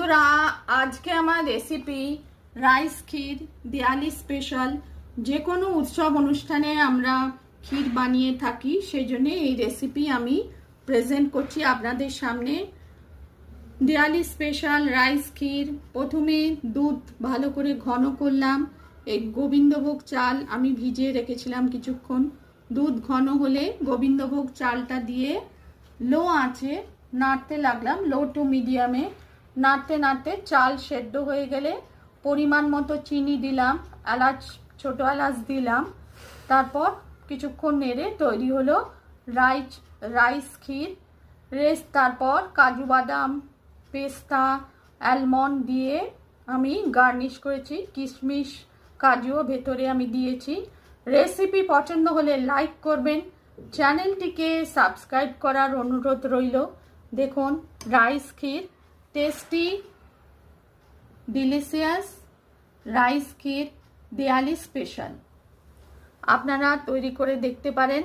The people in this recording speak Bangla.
বন্ধুরা আজকে আমার রেসিপি রাইস ক্ষীর দিওয়ালি স্পেশাল। যে কোনো উৎসব অনুষ্ঠানে আমরা ক্ষীর বানিয়ে থাকি, সেই জন্য এই রেসিপি আমি প্রেজেন্ট করছি আপনাদের সামনে। দিওয়ালি স্পেশাল রাইস ক্ষীর। প্রথমে দুধ ভালো করে ঘন করলাম। এই গোবিন্দভোগ চাল আমি ভিজিয়ে রেখেছিলাম কিছুক্ষণ। দুধ ঘন হলে গোবিন্দভোগ চালটা দিয়ে লো আঁচে নাড়তে লাগলাম, লো টু মিডিয়ামে। নাড়তে নাড়তে চাল সেদ্ধ হয়ে গেলে পরিমাণ মতো চিনি দিলাম, এলাচ, ছোটো এলাচ দিলাম। তারপর কিছুক্ষণ নেড়ে তৈরি হলো রাইস ক্ষীর। তারপর কাজু বাদাম, পেস্তা, অ্যালমন্ড দিয়ে আমি গার্নিশ করেছি। কিশমিশ, কাজুও ভেতরে আমি দিয়েছি। রেসিপি পছন্দ হলে লাইক করবেন, চ্যানেলটিকে সাবস্ক্রাইব করার অনুরোধ রইল। দেখুন রাইস ক্ষীর, টেস্টি ডিলিশিয়াস রাইস ক্ষীর দিওয়ালি স্পেশাল। আপনারা তৈরি করে দেখতে পারেন।